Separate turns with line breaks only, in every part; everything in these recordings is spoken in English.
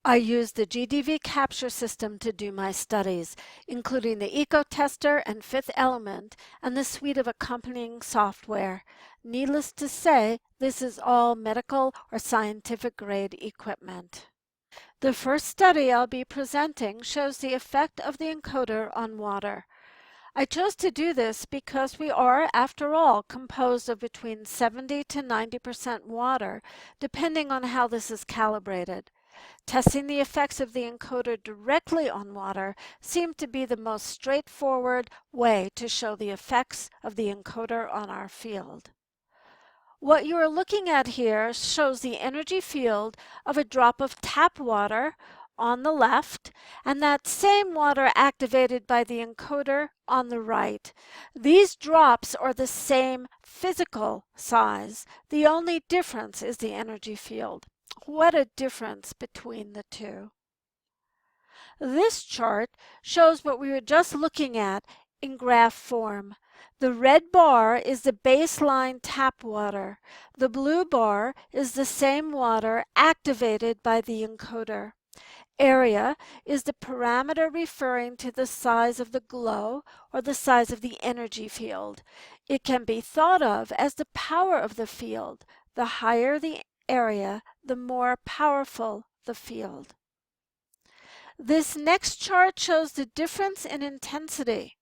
I use the GDV capture system to do my studies, including the EcoTester and Fifth Element and the suite of accompanying software. Needless to say, this is all medical or scientific grade equipment. The first study I'll be presenting shows the effect of the encoder on water. I chose to do this because we are, after all, composed of between 70 to 90% water, depending on how this is calibrated. Testing the effects of the encoder directly on water seemed to be the most straightforward way to show the effects of the encoder on our field. What you are looking at here shows the energy field of a drop of tap water on the left and that same water activated by the encoder on the right. These drops are the same physical size. The only difference is the energy field. What a difference between the two. This chart shows what we were just looking at in graph form. The red bar is the baseline tap water. The blue bar is the same water activated by the encoder. Area is the parameter referring to the size of the glow or the size of the energy field. It can be thought of as the power of the field. The higher the area, the more powerful the field. This next chart shows the difference in intensity.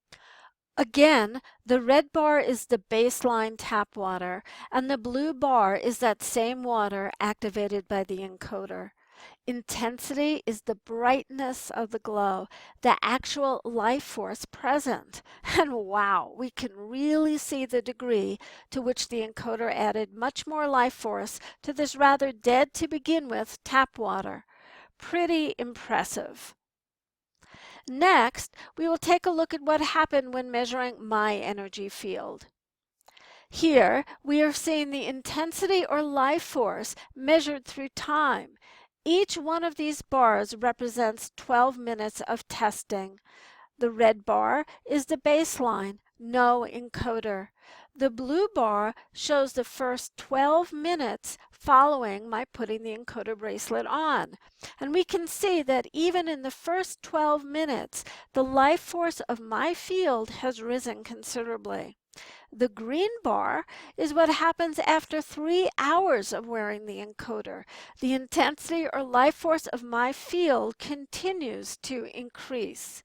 Again, the red bar is the baseline tap water, and the blue bar is that same water activated by the encoder. Intensity is the brightness of the glow, the actual life force present. And wow, we can really see the degree to which the encoder added much more life force to this rather dead to begin with tap water. Pretty impressive. Next, we will take a look at what happened when measuring my energy field. Here, we are seeing the intensity or life force measured through time. Each one of these bars represents 12 minutes of testing. The red bar is the baseline, no encoder. The blue bar shows the first 12 minutes following my putting the encoder bracelet on. And we can see that even in the first 12 minutes, the life force of my field has risen considerably. The green bar is what happens after 3 hours of wearing the encoder. The intensity or life force of my field continues to increase.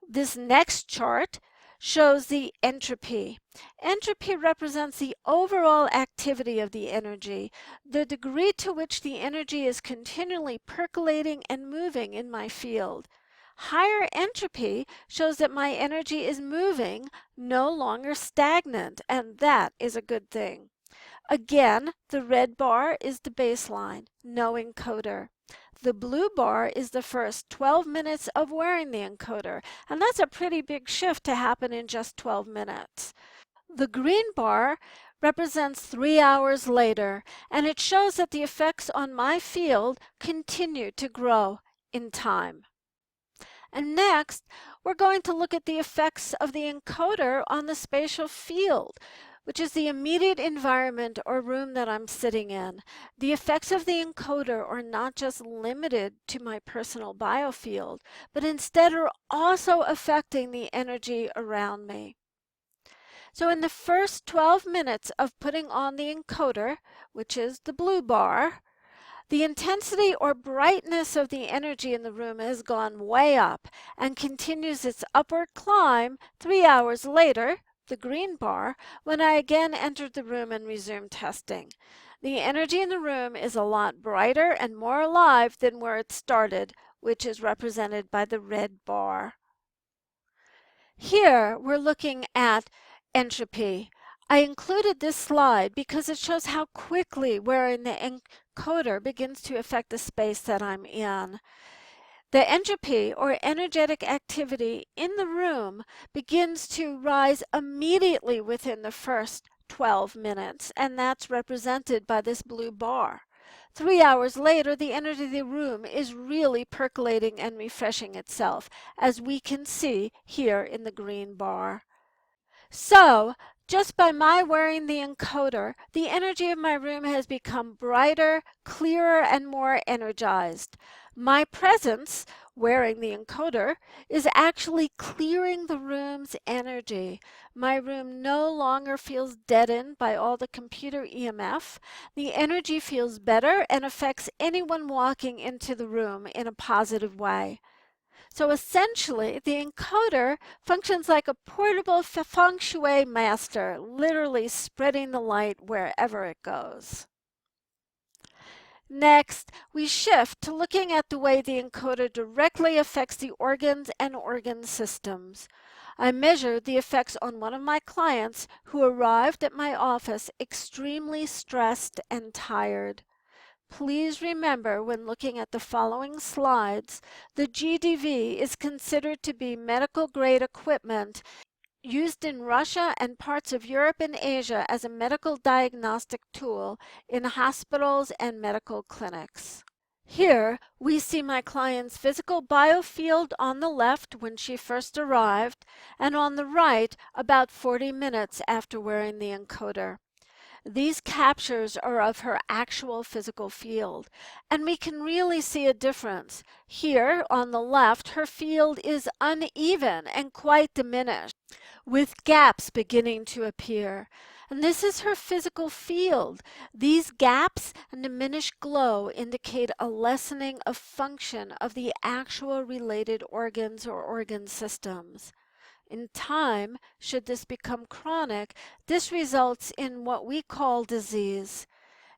This next chart shows the entropy. Entropy represents the overall activity of the energy, the degree to which the energy is continually percolating and moving in my field. Higher entropy shows that my energy is moving, no longer stagnant, and that is a good thing. Again, the red bar is the baseline, no encoder. The blue bar is the first 12 minutes of wearing the encoder, and that's a pretty big shift to happen in just 12 minutes. The green bar represents 3 hours later, and it shows that the effects on my field continue to grow in time. And next, we're going to look at the effects of the encoder on the spatial field, which is the immediate environment or room that I'm sitting in. The effects of the encoder are not just limited to my personal biofield, but instead are also affecting the energy around me. So in the first 12 minutes of putting on the encoder, which is the blue bar, the intensity or brightness of the energy in the room has gone way up and continues its upward climb 3 hours later, the green bar, when I again entered the room and resumed testing. The energy in the room is a lot brighter and more alive than where it started, which is represented by the red bar. Here we're looking at entropy. I included this slide because it shows how quickly wearing the encoder begins to affect the space that I'm in. The entropy or energetic activity in the room begins to rise immediately within the first 12 minutes, and that's represented by this blue bar. 3 hours later, the energy of the room is really percolating and refreshing itself, as we can see here in the green bar. So, Just by my wearing the encoder, the energy of my room has become brighter, clearer, and more energized. My presence, wearing the encoder, is actually clearing the room's energy. My room no longer feels deadened by all the computer EMF. The energy feels better and affects anyone walking into the room in a positive way. So essentially, the encoder functions like a portable feng shui master, literally spreading the light wherever it goes. Next, we shift to looking at the way the encoder directly affects the organs and organ systems. I measured the effects on one of my clients who arrived at my office extremely stressed and tired. Please remember when looking at the following slides, the GDV is considered to be medical grade equipment used in Russia and parts of Europe and Asia as a medical diagnostic tool in hospitals and medical clinics. Here, we see my client's physical biofield on the left when she first arrived, and on the right about 40 minutes after wearing the encoder. These captures are of her actual physical field, and we can really see a difference. Here, on the left, her field is uneven and quite diminished, with gaps beginning to appear. And this is her physical field. These gaps and diminished glow indicate a lessening of function of the actual related organs or organ systems. In time, should this become chronic, this results in what we call disease.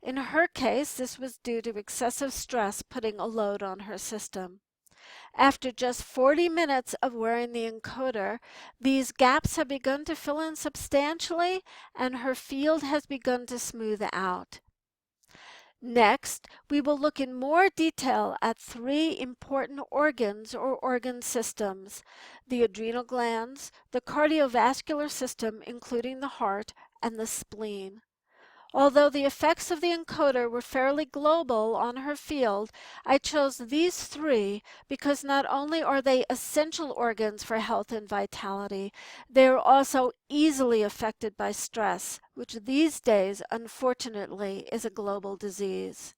In her case, this was due to excessive stress putting a load on her system. After just 40 minutes of wearing the encoder, these gaps have begun to fill in substantially and her field has begun to smooth out. Next, we will look in more detail at three important organs or organ systems: the adrenal glands, the cardiovascular system, including the heart, and the spleen. Although the effects of the encoder were fairly global on her field, I chose these three because not only are they essential organs for health and vitality, they are also easily affected by stress, which these days, unfortunately, is a global disease.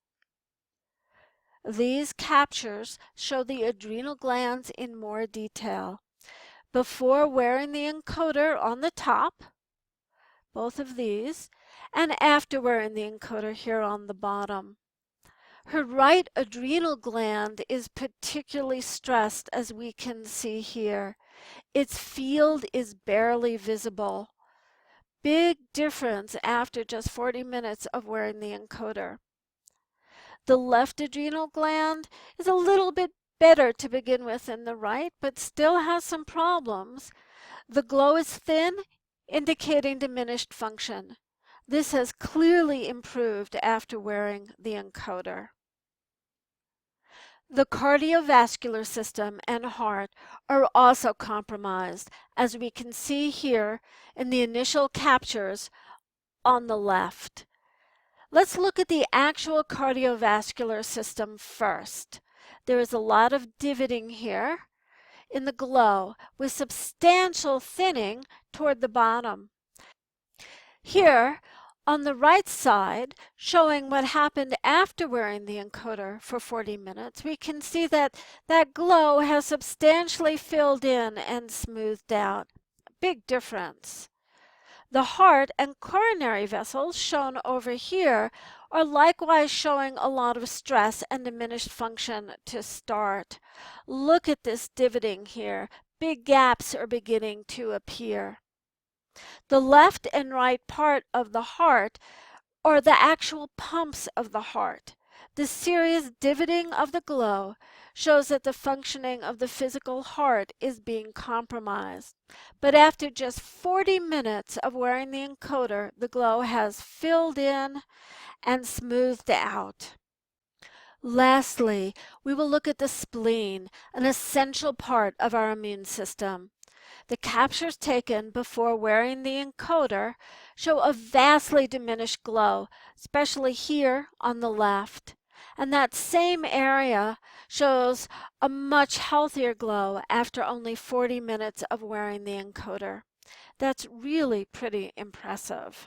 These captures show the adrenal glands in more detail. Before wearing the encoder on the top, both of these, and after wearing the encoder here on the bottom. Her right adrenal gland is particularly stressed, as we can see here. Its field is barely visible. Big difference after just 40 minutes of wearing the encoder. The left adrenal gland is a little bit better to begin with than the right, but still has some problems. The glow is thin, indicating diminished function. This has clearly improved after wearing the encoder. The cardiovascular system and heart are also compromised, as we can see here in the initial captures on the left. Let's look at the actual cardiovascular system first. There is a lot of divoting here in the glow, with substantial thinning toward the bottom. Here, on the right side, showing what happened after wearing the encoder for 40 minutes, we can see that that glow has substantially filled in and smoothed out. Big difference. The heart and coronary vessels, shown over here, are likewise showing a lot of stress and diminished function to start. Look at this divoting here. Big gaps are beginning to appear. The left and right part of the heart are the actual pumps of the heart. The serious divoting of the glow shows that the functioning of the physical heart is being compromised. But after just 40 minutes of wearing the encoder, the glow has filled in and smoothed out. Lastly, we will look at the spleen, an essential part of our immune system. The captures taken before wearing the encoder show a vastly diminished glow, especially here on the left. And that same area shows a much healthier glow after only 40 minutes of wearing the encoder. That's really pretty impressive.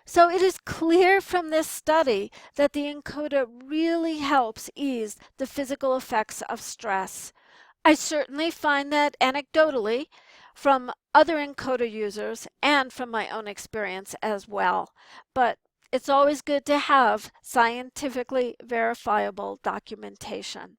So it is clear from this study that the encoder really helps ease the physical effects of stress. I certainly find that anecdotally from other encoder users and from my own experience as well. But it's always good to have scientifically verifiable documentation.